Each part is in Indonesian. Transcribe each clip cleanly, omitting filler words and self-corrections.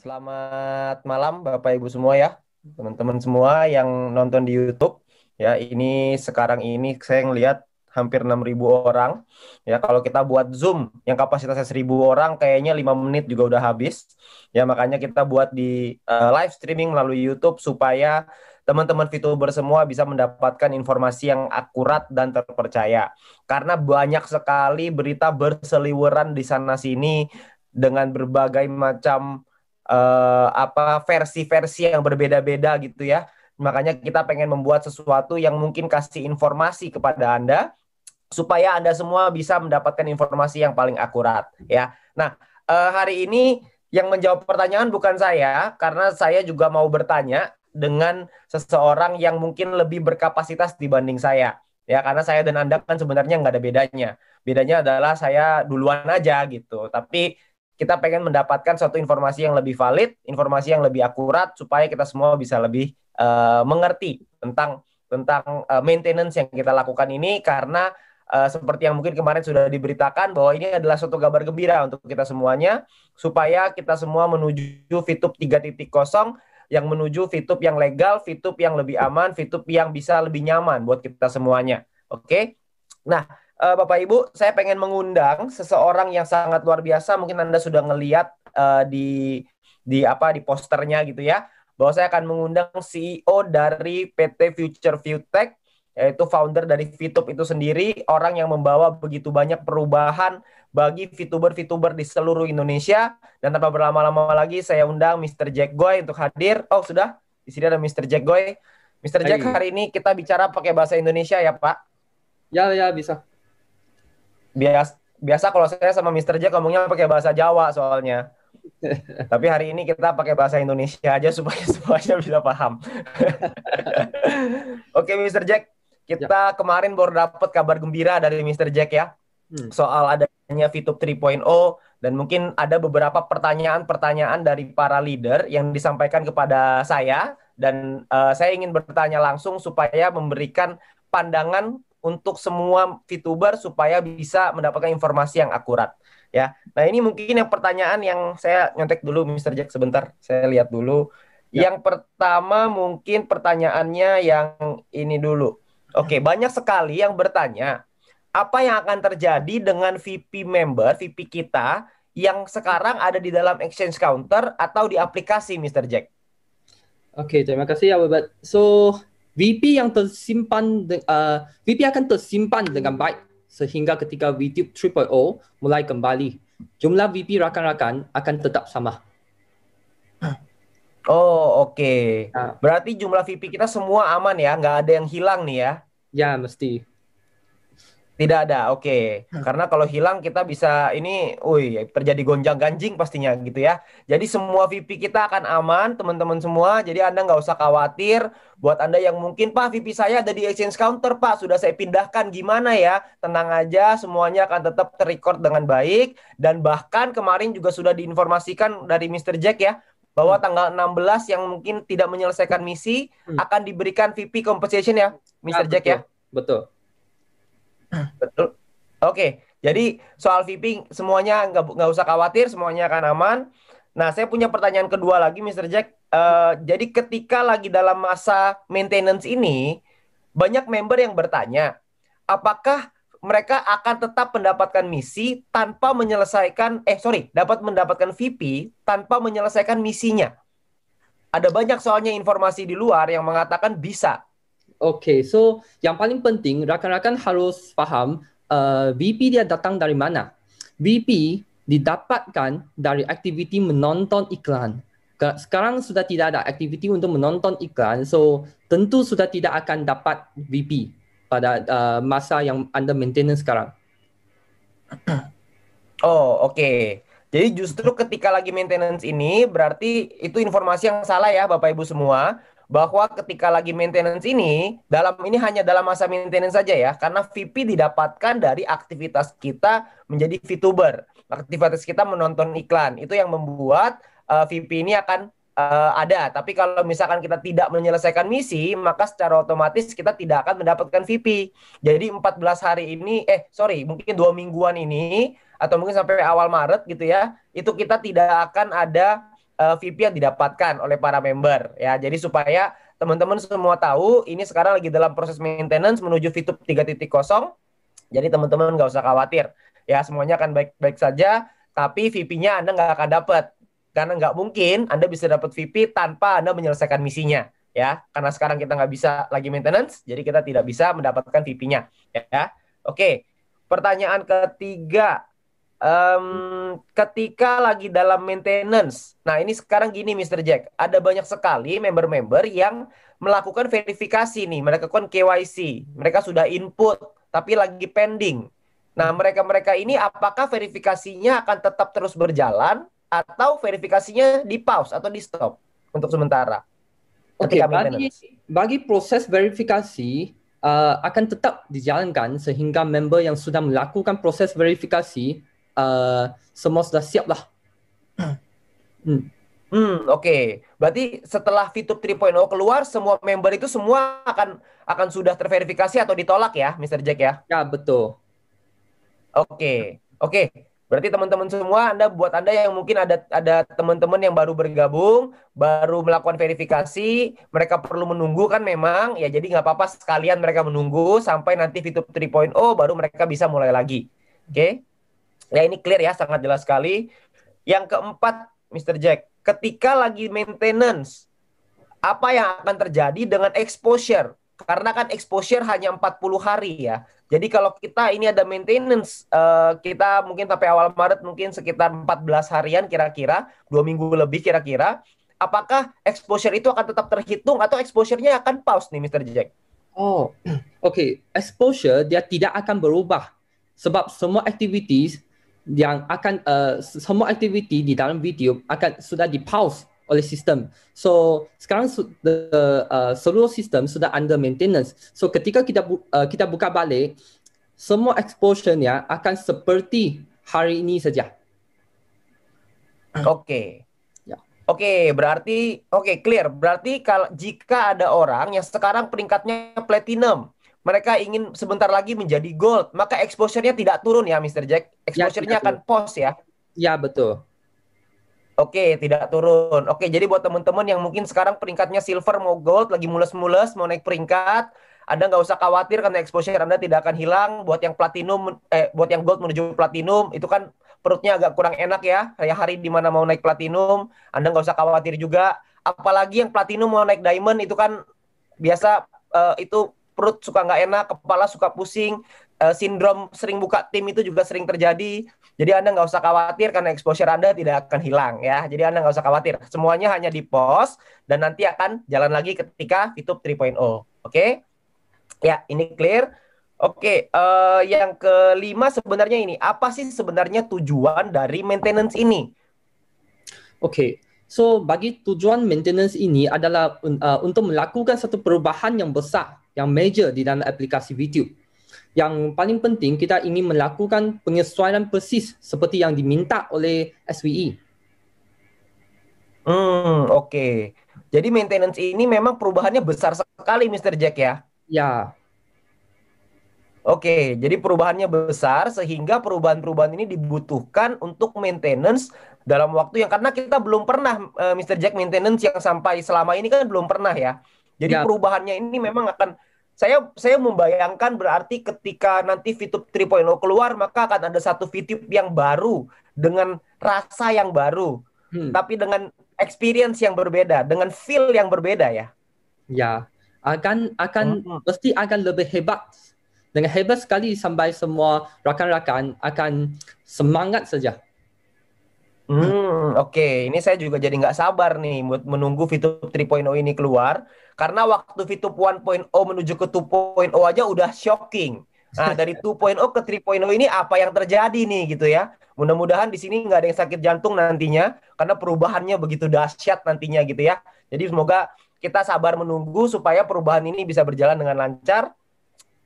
Selamat malam Bapak Ibu semua ya, teman-teman semua yang nonton di YouTube. Ya, ini sekarang ini saya ngelihat hampir 6.000 orang. Ya, kalau kita buat Zoom yang kapasitasnya 1.000 orang kayaknya 5 menit juga udah habis. Ya, makanya kita buat di live streaming melalui YouTube supaya teman-teman VTuber semua bisa mendapatkan informasi yang akurat dan terpercaya. Karena banyak sekali berita berseliweran di sana sini dengan berbagai macam versi-versi yang berbeda-beda gitu ya. Makanya kita pengen membuat sesuatu yang mungkin kasih informasi kepada Anda supaya Anda semua bisa mendapatkan informasi yang paling akurat ya. Nah, hari ini yang menjawab pertanyaan bukan saya karena saya juga mau bertanya dengan seseorang yang mungkin lebih berkapasitas dibanding saya. Ya, karena saya dan Anda kan sebenarnya nggak ada bedanya. Bedanya adalah saya duluan aja gitu. Tapi kita pengen mendapatkan suatu informasi yang lebih valid, informasi yang lebih akurat supaya kita semua bisa lebih mengerti tentang maintenance yang kita lakukan ini karena seperti yang mungkin kemarin sudah diberitakan bahwa ini adalah suatu kabar gembira untuk kita semuanya supaya kita semua menuju VTube 3.0 yang menuju VTube yang legal, VTube yang lebih aman, VTube yang bisa lebih nyaman buat kita semuanya. Oke. Nah, Bapak Ibu, saya pengen mengundang seseorang yang sangat luar biasa. Mungkin Anda sudah ngelihat di posternya gitu ya, bahwa saya akan mengundang CEO dari PT Future Viewtech, yaitu founder dari VTube itu sendiri, orang yang membawa begitu banyak perubahan bagi VTuber-VTuber di seluruh Indonesia. Dan tanpa berlama-lama lagi, saya undang Mr. Jack Goy untuk hadir. Oh, sudah. Di sini ada Mr. Jack Goy. Mr. Jack, Hai, hari ini kita bicara pakai bahasa Indonesia ya, Pak. ya ya bisa. Biasa, biasa kalau saya sama Mr. Jack ngomongnya pakai bahasa Jawa soalnya. Tapi hari ini kita pakai bahasa Indonesia aja supaya semuanya bisa paham. Oke, Mr. Jack, Ya. kita kemarin baru dapat kabar gembira dari Mr. Jack ya, Hmm. soal adanya VTube 3.0 dan mungkin ada beberapa pertanyaan-pertanyaan dari para leader yang disampaikan kepada saya dan saya ingin bertanya langsung supaya memberikan pandangan untuk semua VTuber supaya bisa mendapatkan informasi yang akurat ya. Nah, ini mungkin yang pertanyaan yang saya nyontek dulu Mr. Jack sebentar. Saya lihat dulu. Ya. Yang pertama mungkin pertanyaannya yang ini dulu. Oke, banyak sekali yang bertanya apa yang akan terjadi dengan VP member, VP kita yang sekarang ada di dalam exchange counter atau di aplikasi, Mr. Jack? Oke, terima kasih ya, Babat. So, VP yang VP akan tersimpan dengan baik sehingga ketika VTube 3.0 mulai kembali, jumlah VP rakan-rakan akan tetap sama. Oh, oke. Ya, Berarti jumlah VP kita semua aman ya, nggak ada yang hilang nih ya? ya mesti. Tidak ada, oke. Karena kalau hilang kita bisa ini, terjadi gonjang-ganjing pastinya gitu ya. Jadi semua VP kita akan aman, teman-teman semua. Jadi Anda nggak usah khawatir. Buat Anda yang mungkin, Pak, VP saya ada di exchange counter, Pak, sudah saya pindahkan, gimana ya? Tenang aja, semuanya akan tetap terrecord dengan baik. Dan bahkan kemarin juga sudah diinformasikan dari Mr. Jack ya, bahwa Hmm. tanggal 16 yang mungkin tidak menyelesaikan misi Hmm. akan diberikan VP compensation ya, Ya, Mr. Jack betul. ya. Betul. Betul. Oke, jadi soal VP semuanya nggak usah khawatir, semuanya akan aman. Nah, saya punya pertanyaan kedua lagi, Mr. Jack. Jadi ketika lagi dalam masa maintenance ini, banyak member yang bertanya, apakah mereka akan tetap mendapatkan misi tanpa menyelesaikan, dapat mendapatkan VP tanpa menyelesaikan misinya. Ada banyak soalnya informasi di luar yang mengatakan bisa. Oke, so yang paling penting rakan-rakan harus paham VP dia datang dari mana. VP didapatkan dari aktiviti menonton iklan. Sekarang sudah tidak ada aktiviti untuk menonton iklan, so tentu sudah tidak akan dapat VP pada masa yang Anda maintenance sekarang. Oh, oke. Jadi justru ketika lagi maintenance ini berarti itu informasi yang salah ya Bapak Ibu semua, bahwa ketika lagi maintenance ini ini hanya dalam masa maintenance saja ya, karena VP didapatkan dari aktivitas kita menjadi VTuber. Aktivitas kita menonton iklan. Itu yang membuat VP ini akan ada. Tapi kalau misalkan kita tidak menyelesaikan misi, maka secara otomatis kita tidak akan mendapatkan VP. Jadi 14 hari ini mungkin 2 mingguan ini atau mungkin sampai awal Maret gitu ya, itu kita tidak akan ada VP yang didapatkan oleh para member ya. Jadi supaya teman-teman semua tahu ini sekarang lagi dalam proses maintenance menuju VTube 3.0. Jadi teman-teman nggak usah khawatir ya, semuanya akan baik-baik saja. Tapi VP-nya Anda nggak akan dapat karena nggak mungkin Anda bisa dapat VP tanpa Anda menyelesaikan misinya ya. Karena sekarang kita nggak bisa lagi maintenance, jadi kita tidak bisa mendapatkan VP-nya ya. Oke, pertanyaan ketiga. Ketika lagi dalam maintenance, nah ini sekarang gini Mr. Jack, ada banyak sekali member-member yang melakukan verifikasi nih, mereka kan KYC, mereka sudah input tapi lagi pending. Nah mereka-mereka ini apakah verifikasinya akan tetap terus berjalan atau verifikasinya di pause atau di stop untuk sementara? Oke, bagi proses verifikasi akan tetap dijalankan sehingga member yang sudah melakukan proses verifikasi semua sudah siap lah. Oke. Berarti setelah VTube 3.0 keluar, semua member itu semua akan sudah terverifikasi atau ditolak ya, Mr. Jack ya? Ya, betul. Oke. Berarti teman-teman semua, buat Anda yang mungkin ada teman-teman yang baru bergabung, baru melakukan verifikasi, mereka perlu menunggu kan memang, ya jadi nggak apa-apa sekalian mereka menunggu sampai nanti VTube 3.0 baru mereka bisa mulai lagi. Oke? Ya ini clear ya, sangat jelas sekali. Yang keempat, Mr. Jack, ketika lagi maintenance, apa yang akan terjadi dengan exposure? Karena kan exposure hanya 40 hari ya. Jadi kalau kita ini ada maintenance, kita mungkin sampai awal Maret mungkin sekitar 14 harian kira-kira, 2 minggu lebih kira-kira. Apakah exposure itu akan tetap terhitung atau exposure-nya akan pause nih Mr. Jack? Oh, oke. Exposure dia tidak akan berubah. Sebab semua activities yang akan semua aktiviti di dalam video akan sudah di pause oleh sistem. So sekarang seluruh sistem sudah under maintenance. So ketika kita buka balik, semua exposure-nya akan seperti hari ini saja. Oke. Oke, berarti clear. Berarti jika ada orang yang sekarang peringkatnya platinum, mereka ingin sebentar lagi menjadi gold, maka exposure-nya tidak turun ya, Mr. Jack. Exposure-nya akan pause ya. Ya, betul. Oke, tidak turun. Oke, jadi buat teman-teman yang mungkin sekarang peringkatnya silver mau gold, lagi mules-mules mau naik peringkat, Anda nggak usah khawatir karena exposure Anda tidak akan hilang. Buat yang platinum, buat yang gold menuju platinum, itu kan perutnya agak kurang enak ya. Kayak hari di mana mau naik platinum, Anda nggak usah khawatir juga. Apalagi yang platinum mau naik diamond, itu kan biasa itu perut suka nggak enak, kepala suka pusing, sindrom sering buka tim itu juga sering terjadi. Jadi Anda nggak usah khawatir karena exposure Anda tidak akan hilang ya. Jadi Anda nggak usah khawatir. Semuanya hanya di pause dan nanti akan jalan lagi ketika VTube 3.0. Oke? Ya, ini clear. Oke, yang kelima sebenarnya ini. Apa sih sebenarnya tujuan dari maintenance ini? Oke. So, bagi tujuan maintenance ini adalah untuk melakukan satu perubahan yang besar, yang major di dalam aplikasi video. Yang paling penting, kita ingin melakukan penyesuaian persis seperti yang diminta oleh SWE. Oke. Jadi maintenance ini memang perubahannya besar sekali, Mr. Jack ya? Ya. Oke, jadi perubahannya besar sehingga perubahan-perubahan ini dibutuhkan untuk maintenance dalam waktu yang, karena kita belum pernah Mr. Jack maintenance yang sampai selama ini kan belum pernah ya. Jadi perubahannya ini memang akan saya membayangkan berarti ketika nanti VTube 3.0 keluar maka akan ada satu VTube yang baru dengan rasa yang baru, tapi dengan experience yang berbeda, dengan feel yang berbeda ya. Ya, pasti akan lebih hebat. Dengan hebat sekali sampai semua rakan-rakan akan semangat saja. Oke. Ini saya juga jadi nggak sabar nih menunggu VTube 3.0 ini keluar. Karena waktu VTube 1.0 menuju ke 2.0 aja udah shocking. Nah, dari 2.0 ke 3.0 ini apa yang terjadi nih gitu ya. Mudah-mudahan di sini nggak ada yang sakit jantung nantinya. Karena perubahannya begitu dahsyat nantinya gitu ya. Jadi semoga kita sabar menunggu supaya perubahan ini bisa berjalan dengan lancar.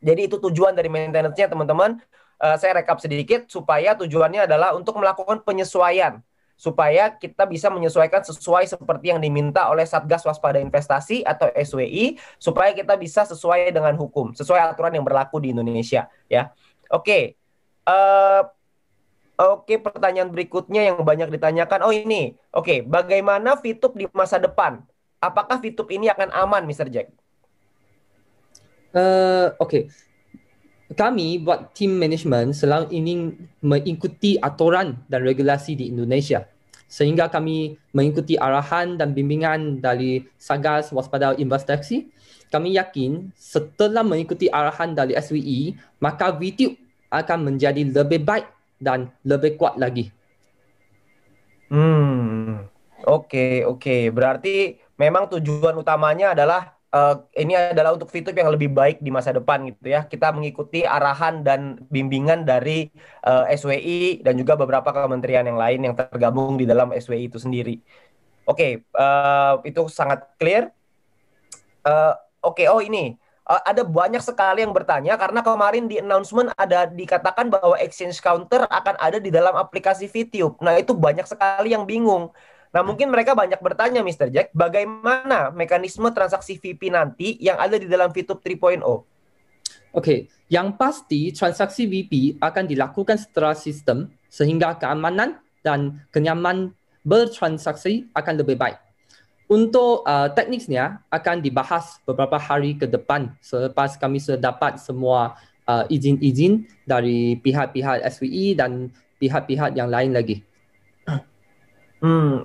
Jadi itu tujuan dari maintenance-nya teman-teman. Saya rekap sedikit supaya tujuannya adalah untuk melakukan penyesuaian. Supaya kita bisa menyesuaikan sesuai seperti yang diminta oleh Satgas Waspada Investasi atau SWI, supaya kita bisa sesuai dengan hukum, sesuai aturan yang berlaku di Indonesia ya. Oke. Oke, pertanyaan berikutnya yang banyak ditanyakan. Oh ini, oke, bagaimana VTube di masa depan? Apakah VTube ini akan aman, Mr. Jack? Okey. Kami buat tim management selalu ingin mengikuti aturan dan regulasi di Indonesia. Sehingga kami mengikuti arahan dan bimbingan dari Satgas Waspada Investasi. Kami yakin setelah mengikuti arahan dari SWE, maka VTube akan menjadi lebih baik dan lebih kuat lagi. Oke, oke. Berarti memang tujuan utamanya adalah ini adalah untuk VTube yang lebih baik di masa depan gitu ya. Kita mengikuti arahan dan bimbingan dari SWI dan juga beberapa kementerian yang lain yang tergabung di dalam SWI itu sendiri. Oke, itu sangat clear. Oke, oh ini. Ada banyak sekali yang bertanya karena kemarin di announcement ada dikatakan bahwa exchange counter akan ada di dalam aplikasi VTube. Nah, itu banyak sekali yang bingung. Nah, mungkin mereka banyak bertanya, Mr. Jack, bagaimana mekanisme transaksi VP nanti yang ada di dalam VTube 3.0? Okey, yang pasti transaksi VP akan dilakukan secara sistem sehingga keamanan dan kenyamanan bertransaksi akan lebih baik. Untuk tekniknya akan dibahas beberapa hari ke depan selepas kami sudah dapat semua izin-izin dari pihak-pihak SWE dan pihak-pihak yang lain lagi.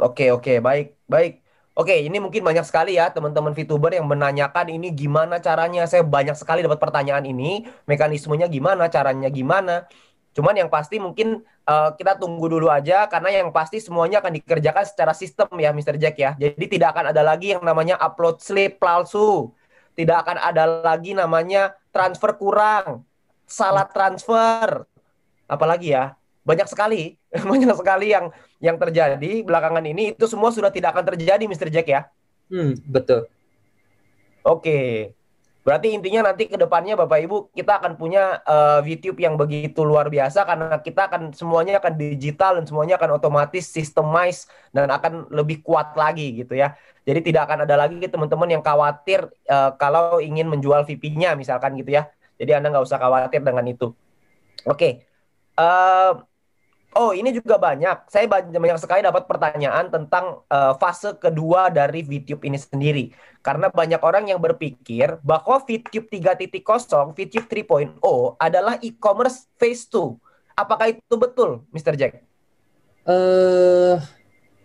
Oke, oke, baik, baik. Oke, ini mungkin banyak sekali ya teman-teman VTuber yang menanyakan ini gimana caranya. Saya banyak sekali dapat pertanyaan ini, mekanismenya gimana, caranya gimana. Cuman yang pasti mungkin kita tunggu dulu aja karena yang pasti semuanya akan dikerjakan secara sistem ya, Mr. Jack ya. Jadi tidak akan ada lagi yang namanya upload slip palsu. Tidak akan ada lagi namanya transfer kurang, salah transfer. Apalagi ya, banyak sekali, banyak sekali yang terjadi belakangan ini itu semua sudah tidak akan terjadi, Mr. Jack ya. Betul. Oke. Berarti intinya nanti ke depannya Bapak Ibu kita akan punya VTube yang begitu luar biasa karena kita akan semuanya akan digital dan semuanya akan otomatis systemized dan akan lebih kuat lagi gitu ya. Jadi tidak akan ada lagi teman-teman yang khawatir kalau ingin menjual VP-nya misalkan gitu ya. Jadi Anda nggak usah khawatir dengan itu. Oke. Eh, Oh, ini juga banyak. Saya banyak sekali dapat pertanyaan tentang fase kedua dari VTube ini sendiri. Karena banyak orang yang berpikir bahwa VTube 3.0, VTube 3.0 adalah e-commerce phase 2. Apakah itu betul, Mr. Jack?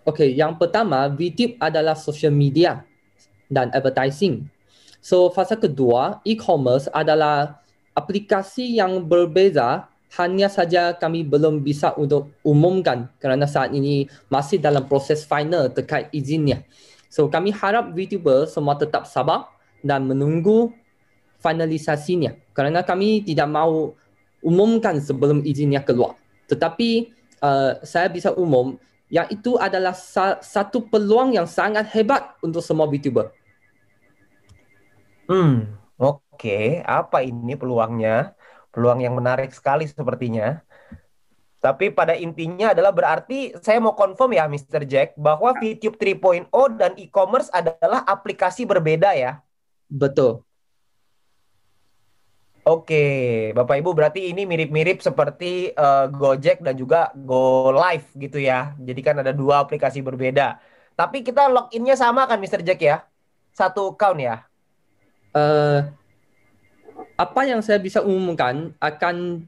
Okey, yang pertama, VTube adalah social media dan advertising. So, fasa kedua, e-commerce adalah aplikasi yang berbeza, hanya saja kami belum bisa untuk umumkan kerana saat ini masih dalam proses final terkait izinnya. So, kami harap VTuber semua tetap sabar dan menunggu finalisasinya kerana kami tidak mahu umumkan sebelum izinnya keluar. Tetapi saya bisa umum yang itu adalah satu peluang yang sangat hebat untuk semua VTuber. Oke. Apa ini peluangnya? Peluang yang menarik sekali sepertinya. Tapi pada intinya adalah berarti saya mau confirm ya Mr. Jack bahwa VTube 3.0 dan e-commerce adalah aplikasi berbeda ya. Betul. Oke, Bapak Ibu berarti ini mirip-mirip seperti Gojek dan juga Go Live gitu ya. Jadi kan ada dua aplikasi berbeda. Tapi kita loginnya sama kan Mr. Jack ya? Satu account ya? Apa yang saya bisa umumkan akan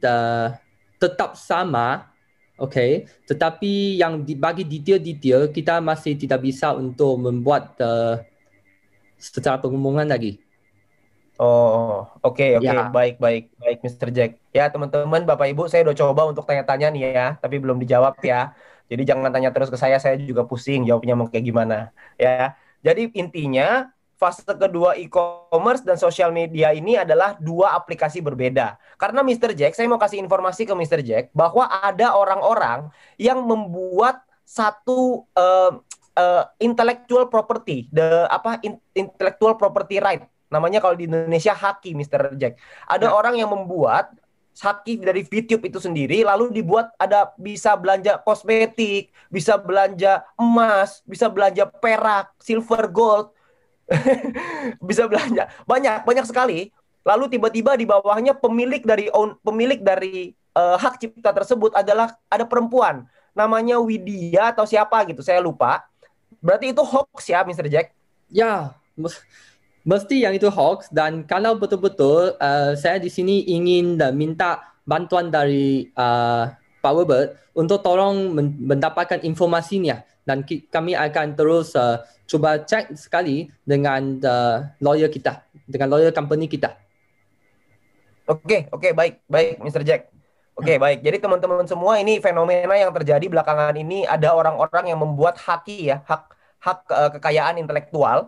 tetap sama, okay. Tetapi yang bagi detail-detail kita masih tidak bisa untuk membuat secara pengumuman lagi. Oh, oke, Ya. baik, baik, baik, Mr. Jack. Ya, teman-teman, Bapak Ibu, saya udah coba untuk tanya-tanya nih ya, tapi belum dijawab ya. Jadi jangan tanya terus ke saya juga pusing jawabnya mau kayak gimana. Ya, jadi intinya fase kedua e-commerce dan sosial media ini adalah dua aplikasi berbeda. Karena Mr. Jack, saya mau kasih informasi ke Mr. Jack bahwa ada orang-orang yang membuat satu intellectual property, intellectual property right. Namanya kalau di Indonesia haki, Mr. Jack. Ada orang yang membuat haki dari VTube itu sendiri, lalu dibuat ada bisa belanja kosmetik, bisa belanja emas, bisa belanja perak, silver, gold, bisa belanja banyak sekali. Lalu tiba-tiba di bawahnya pemilik dari hak cipta tersebut adalah ada perempuan namanya Widya atau siapa gitu, saya lupa. Berarti itu hoax ya, Mr. Jack? Ya, mesti yang itu hoax, dan kalau betul-betul saya di sini ingin minta bantuan dari Pak Wilbert untuk tolong mendapatkan informasinya, dan kami akan terus cuba cek sekali dengan lawyer kita, dengan lawyer company kita. Oke, baik, Mr. Jack. Oke, baik. Jadi teman-teman semua, ini fenomena yang terjadi belakangan ini, ada orang-orang yang membuat haki ya, hak kekayaan intelektual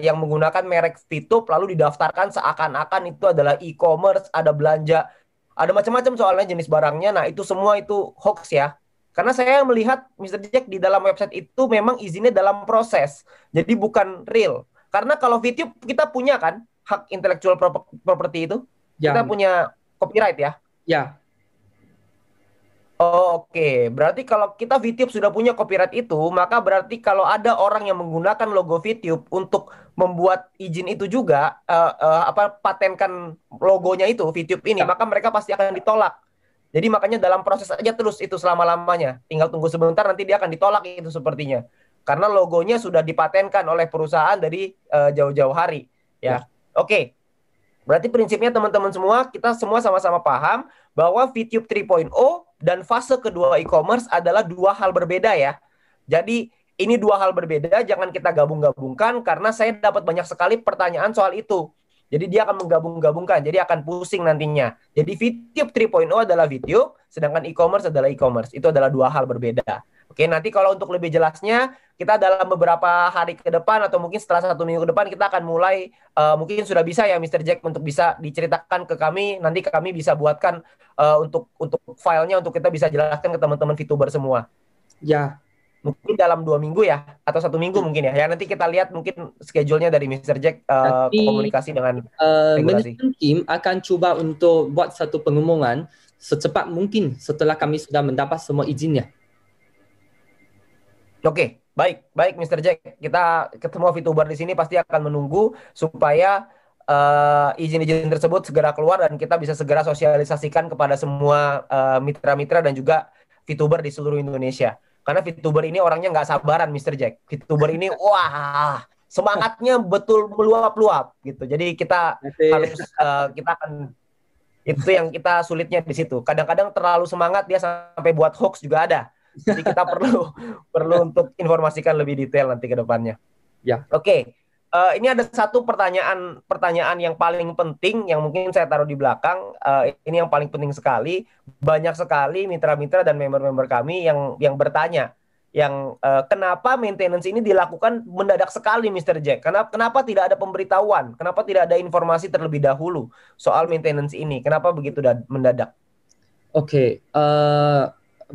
yang menggunakan merek VTube lalu didaftarkan seakan-akan itu adalah e-commerce, ada belanja, ada macam-macam soalnya jenis barangnya. Nah, itu semua itu hoax ya. Karena saya melihat Mr. Jack di dalam website itu memang izinnya dalam proses. Jadi bukan real. Karena kalau VTube kita punya kan hak intellectual property itu. Ya, Kita punya copyright ya. ya, Oh, oke. Berarti kalau kita VTube sudah punya copyright itu, maka berarti kalau ada orang yang menggunakan logo VTube untuk membuat izin itu juga, patenkan logonya itu VTube ini, ya, maka mereka pasti akan ditolak. Jadi makanya dalam proses aja terus itu selama-lamanya. Tinggal tunggu sebentar, nanti dia akan ditolak itu sepertinya. Karena logonya sudah dipatenkan oleh perusahaan dari jauh-jauh hari. ya. Ya, oke. Berarti prinsipnya teman-teman semua, kita semua sama-sama paham bahwa VTube 3.0 dan fase kedua e-commerce adalah dua hal berbeda ya. Jadi ini dua hal berbeda, jangan kita gabung-gabungkan karena saya dapat banyak sekali pertanyaan soal itu. Jadi dia akan menggabung-gabungkan, jadi akan pusing nantinya. Jadi VTube 3.0 adalah VTube, sedangkan e-commerce adalah e-commerce. Itu adalah dua hal berbeda. Oke, nanti kalau untuk lebih jelasnya, kita dalam beberapa hari ke depan atau mungkin setelah 1 minggu ke depan kita akan mulai, mungkin sudah bisa ya Mr. Jack untuk bisa diceritakan ke kami, nanti kami bisa buatkan untuk filenya untuk kita bisa jelaskan ke teman-teman VTuber semua. Ya, Mungkin dalam 2 minggu ya atau 1 minggu mungkin ya. Ya nanti kita lihat mungkin schedule-nya dari Mr. Jack, nanti komunikasi dengan regulasi. manajemen tim akan cuba untuk buat satu pengumuman secepat mungkin setelah kami sudah mendapat semua izinnya. Oke, baik, Mr. Jack. Kita ketemu VTuber di sini pasti akan menunggu supaya izin-izin tersebut segera keluar dan kita bisa segera sosialisasikan kepada semua mitra-mitra dan juga VTuber di seluruh Indonesia. Karena VTuber ini orangnya nggak sabaran, Mr. Jack. VTuber ini, wah, semangatnya betul meluap-luap gitu. Jadi kita harus, kita akan, itu yang kita sulitnya di situ. Kadang-kadang terlalu semangat dia sampai buat hoax juga ada. Jadi kita perlu untuk informasikan lebih detail nanti ke depannya. Ya. Oke. Ini ada satu pertanyaan yang paling penting yang mungkin saya taruh di belakang. Ini yang paling penting sekali. Banyak sekali mitra-mitra dan member-member kami yang bertanya, kenapa maintenance ini dilakukan mendadak sekali, Mr. Jack? Kenapa tidak ada pemberitahuan? Kenapa tidak ada informasi terlebih dahulu soal maintenance ini? Kenapa begitu mendadak? Oke,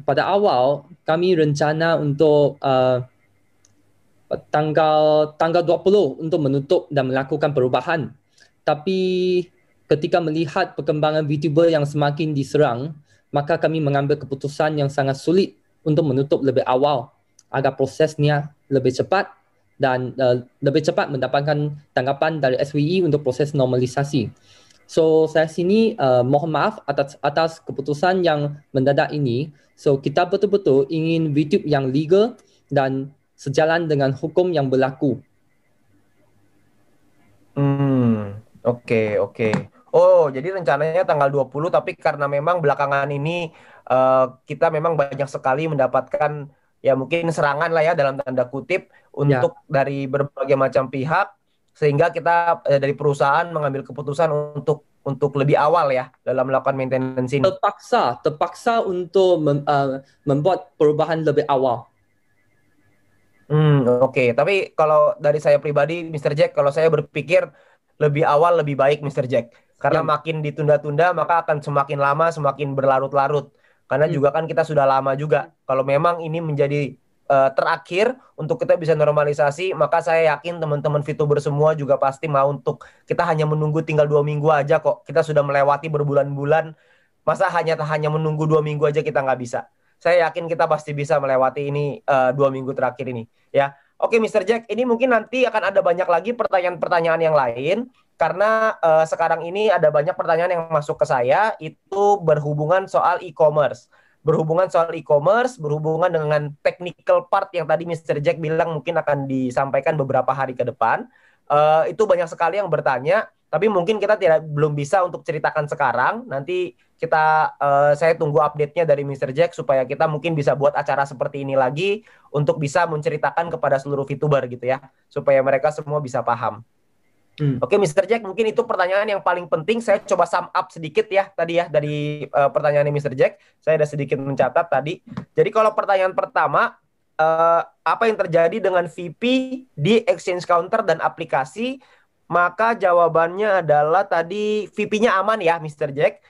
pada awal kami rencana untuk tanggal 20 untuk menutup dan melakukan perubahan. Tapi ketika melihat perkembangan VTuber yang semakin diserang, maka kami mengambil keputusan yang sangat sulit untuk menutup lebih awal agar prosesnya lebih cepat dan lebih cepat mendapatkan tanggapan dari SWE untuk proses normalisasi. So saya sini mohon maaf atas keputusan yang mendadak ini. So kita betul-betul ingin VTube yang legal dan sejalan dengan hukum yang berlaku. Oke. Oh, jadi rencananya tanggal 20, tapi karena memang belakangan ini kita memang banyak sekali mendapatkan ya mungkin serangan lah ya dalam tanda kutip untuk dari berbagai macam pihak, sehingga kita dari perusahaan mengambil keputusan untuk lebih awal ya dalam melakukan maintenance ini. Terpaksa untuk membuat perubahan lebih awal. Oke. Tapi kalau dari saya pribadi, Mr. Jack, kalau saya berpikir lebih awal lebih baik, Mr. Jack. Karena makin ditunda-tunda, maka akan semakin lama, semakin berlarut-larut. Karena juga kan kita sudah lama juga. Kalau memang ini menjadi terakhir untuk kita bisa normalisasi, maka saya yakin teman-teman VTuber semua juga pasti mau untuk kita hanya menunggu tinggal 2 minggu aja kok. Kita sudah melewati berbulan-bulan. Masa hanya menunggu 2 minggu aja kita nggak bisa. Saya yakin kita pasti bisa melewati ini 2 minggu terakhir ini, ya. Oke, Mr. Jack, ini mungkin nanti akan ada banyak lagi pertanyaan-pertanyaan yang lain karena sekarang ini ada banyak pertanyaan yang masuk ke saya itu berhubungan soal e-commerce. Berhubungan dengan technical part yang tadi Mr. Jack bilang mungkin akan disampaikan beberapa hari ke depan. Itu banyak sekali yang bertanya, tapi mungkin kita belum bisa untuk ceritakan sekarang. Nanti saya tunggu update-nya dari Mr. Jack supaya kita mungkin bisa buat acara seperti ini lagi untuk bisa menceritakan kepada seluruh VTuber gitu ya, supaya mereka semua bisa paham. Oke, Mr. Jack, mungkin itu pertanyaan yang paling penting. Saya coba sum up sedikit ya tadi ya dari pertanyaan Mr. Jack. Saya ada sedikit mencatat tadi. Jadi kalau pertanyaan pertama, apa yang terjadi dengan VP di exchange counter dan aplikasi? Maka jawabannya adalah tadi VP-nya aman ya, Mr. Jack.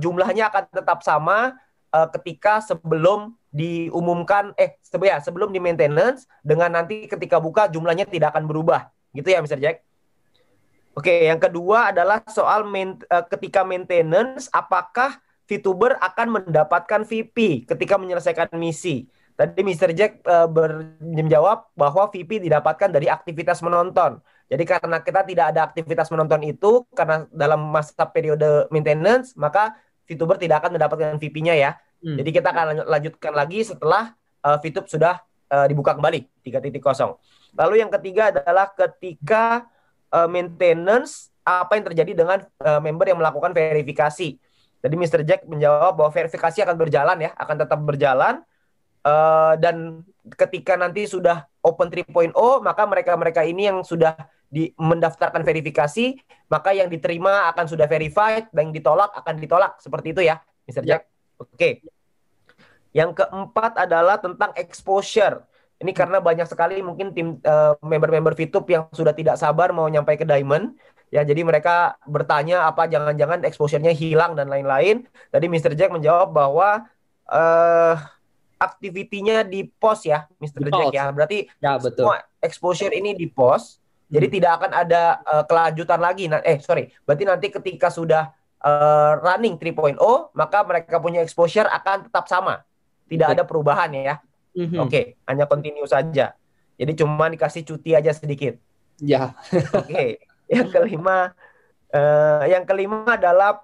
Jumlahnya akan tetap sama ketika sebelum diumumkan sebelum di maintenance, dengan nanti ketika buka jumlahnya tidak akan berubah gitu ya, Mr. Jack. Oke, yang kedua adalah soal ketika maintenance, apakah VTuber akan mendapatkan VP ketika menyelesaikan misi? Tadi Mr. Jack menjawab bahwa VP didapatkan dari aktivitas menonton. Jadi karena kita tidak ada aktivitas menonton itu, karena dalam masa periode maintenance, maka VTuber tidak akan mendapatkan VP-nya ya. Jadi kita akan lanjutkan lagi setelah VTube sudah dibuka kembali 3.0. Lalu yang ketiga adalah ketika maintenance, apa yang terjadi dengan member yang melakukan verifikasi. Jadi Mr. Jack menjawab bahwa verifikasi akan berjalan ya, akan tetap berjalan. Dan ketika nanti sudah Open 3.0, maka mereka-mereka ini yang sudah mendaftarkan verifikasi, maka yang diterima akan sudah verified, dan yang ditolak akan ditolak. Seperti itu ya, Mr. Jack. Oke. Yang keempat adalah tentang exposure. Ini karena banyak sekali mungkin tim member-member VTube yang sudah tidak sabar mau nyampai ke Diamond. Ya, jadi mereka bertanya apa jangan-jangan exposure-nya hilang dan lain-lain. Tadi Mr. Jack menjawab bahwa aktivitinya di post ya, Mr. Jack ya. Berarti ya, betul. Semua exposure ini di post. Jadi tidak akan ada kelanjutan lagi. Berarti nanti ketika sudah running 3.0, maka mereka punya exposure akan tetap sama. Tidak ada perubahan ya. Oke, hanya continue saja. Jadi cuma dikasih cuti aja sedikit. Ya. Oke. Yang kelima adalah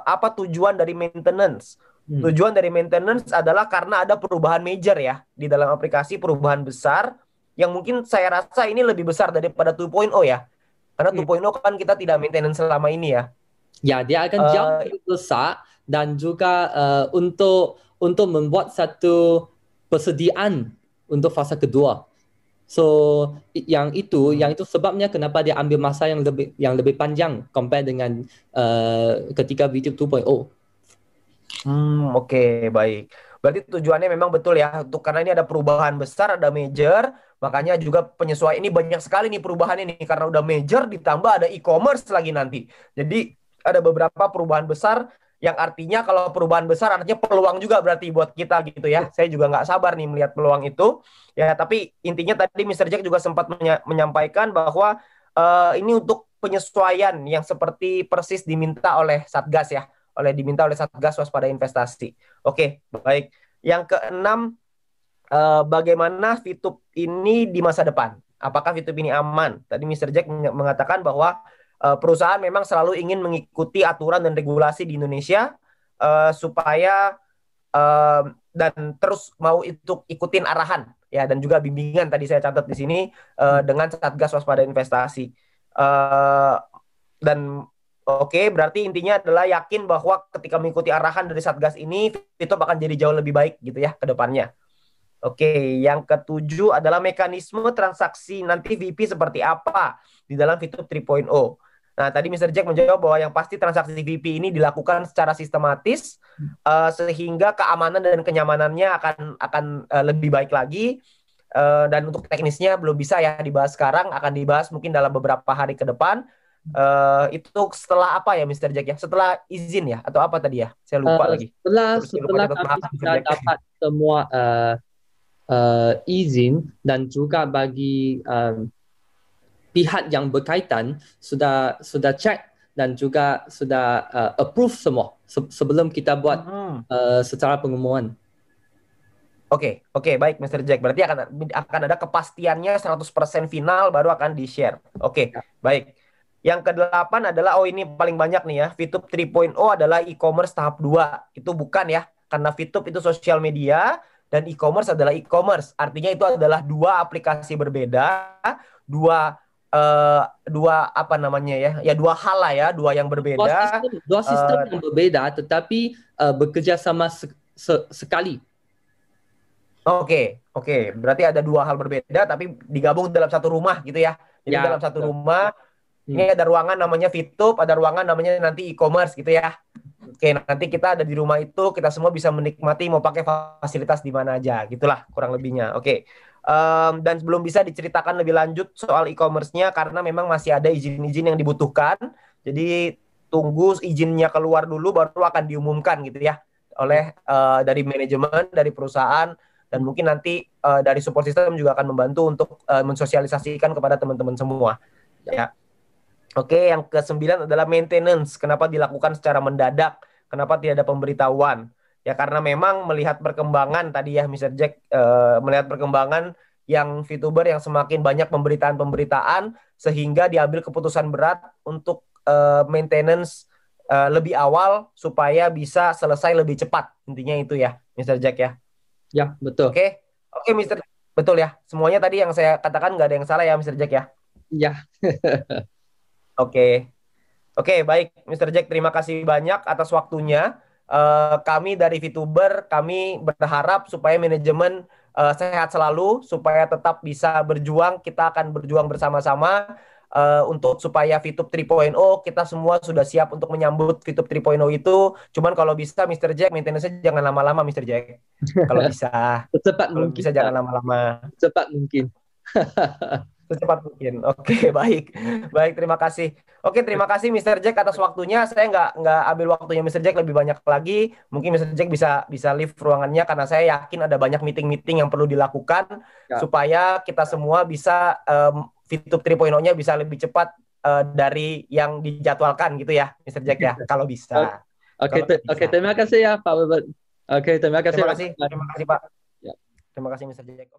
apa tujuan dari maintenance? Tujuan dari maintenance adalah karena ada perubahan major ya di dalam aplikasi, perubahan besar yang mungkin saya rasa ini lebih besar daripada 2.0 ya. Karena 2.0 kan kita tidak maintenance selama ini ya. Ya, dia akan jauh lebih besar dan juga untuk membuat satu persediaan untuk fase kedua. So yang itu sebabnya kenapa dia ambil masa yang lebih panjang compare dengan ketika VTube 2.0. Oke, baik. Berarti tujuannya memang betul ya, karena ini ada perubahan besar, ada major, makanya juga penyesuaian ini banyak sekali nih perubahan ini karena udah major ditambah ada e-commerce lagi nanti. Jadi ada beberapa perubahan besar yang artinya kalau perubahan besar artinya peluang juga berarti buat kita gitu ya. Saya juga nggak sabar nih melihat peluang itu. Ya, tapi intinya tadi Mr. Jack juga sempat menyampaikan bahwa ini untuk penyesuaian yang seperti persis diminta oleh Satgas ya. Diminta oleh Satgas Waspada Investasi. Oke, baik. Yang keenam, bagaimana VTube ini di masa depan? Apakah VTube ini aman? Tadi Mr. Jack mengatakan bahwa perusahaan memang selalu ingin mengikuti aturan dan regulasi di Indonesia supaya dan terus mau ikutin arahan ya, dan juga bimbingan tadi saya catat di sini dengan Satgas Waspada Investasi. Oke, berarti intinya adalah yakin bahwa ketika mengikuti arahan dari Satgas ini, VTube akan jadi jauh lebih baik gitu ya ke depannya. Oke, yang ketujuh adalah mekanisme transaksi nanti VP seperti apa di dalam VTube 3.0. Nah, tadi Mr. Jack menjawab bahwa yang pasti transaksi VP ini dilakukan secara sistematis sehingga keamanan dan kenyamanannya akan lebih baik lagi. Dan untuk teknisnya belum bisa ya dibahas sekarang, akan dibahas mungkin dalam beberapa hari ke depan. Itu setelah apa ya Mr. Jack ya? Setelah izin ya atau apa tadi ya? Saya lupa lagi. Setelah kami sudah dapat semua izin dan juga bagi pihak yang berkaitan sudah cek dan juga sudah approve semua sebelum kita buat secara pengumuman. Oke, baik Mr. Jack. Berarti akan ada kepastiannya 100% final baru akan di-share. Oke, Ya. baik. Yang kedelapan adalah, oh ini paling banyak nih ya, VTube 3.0 adalah e-commerce tahap 2. Itu bukan ya, karena VTube itu sosial media dan e-commerce adalah e-commerce. Artinya itu adalah dua aplikasi berbeda, dua dua apa namanya ya? Ya dua hal lah ya, dua yang berbeda. Dua sistem Eh, yang berbeda, tetapi bekerja sama sekali. Oke. Berarti ada dua hal berbeda tapi digabung dalam satu rumah gitu ya. Jadi Ya, dalam satu betul. rumah Hmm. ini ada ruangan namanya VTube, ada ruangan namanya nanti e-commerce gitu ya. Oke, nanti kita ada di rumah itu, kita semua bisa menikmati mau pakai fasilitas di mana aja, gitulah kurang lebihnya. Oke. Dan belum bisa diceritakan lebih lanjut soal e-commerce-nya karena memang masih ada izin-izin yang dibutuhkan. Jadi tunggu izinnya keluar dulu baru akan diumumkan gitu ya Ya. oleh dari manajemen, dari perusahaan dan Hmm. mungkin nanti dari support system juga akan membantu untuk mensosialisasikan kepada teman-teman semua. Ya. Ya. Oke, yang ke-9 adalah maintenance. Kenapa dilakukan secara mendadak? Kenapa tidak ada pemberitahuan? Ya karena memang melihat perkembangan tadi ya Mr. Jack melihat perkembangan yang VTuber yang semakin banyak pemberitaan-pemberitaan sehingga diambil keputusan berat untuk maintenance lebih awal supaya bisa selesai lebih cepat. Intinya itu ya, Mr. Jack ya. Ya, betul. Oke. Oke, Mr. Betul ya. Semuanya tadi yang saya katakan nggak ada yang salah ya, Mr. Jack ya. Ya. Oke. Oke, baik, Mr. Jack, terima kasih banyak atas waktunya. Kami dari VTuber, kami berharap supaya manajemen sehat selalu, supaya tetap bisa berjuang. Kita akan berjuang bersama-sama untuk supaya VTube 3.0 kita semua sudah siap untuk menyambut VTube 3.0 itu. Cuman kalau bisa, Mr. Jack, maintenance-nya jangan lama-lama, Mr. Jack. Kalau bisa, Secepat kalau mungkin, bisa jangan Kak. lama-lama. Secepat mungkin. Secepat mungkin. Oke, baik. Baik, terima kasih. Oke, terima kasih Mr. Jack atas waktunya. Saya nggak ambil waktunya Mr. Jack lebih banyak lagi. Mungkin Mr. Jack bisa bisa leave ruangannya karena saya yakin ada banyak meeting-meeting yang perlu dilakukan Ya. supaya kita semua bisa VTube 3.0-nya bisa lebih cepat dari yang dijadwalkan gitu ya, Mr. Jack ya, kalau bisa. Oke, Kalau oke, bisa. terima kasih ya, Pak Webert. Oke, terima kasih, Terima kasih. Rahman. Terima kasih, Pak. Ya. Terima kasih Mr. Jack.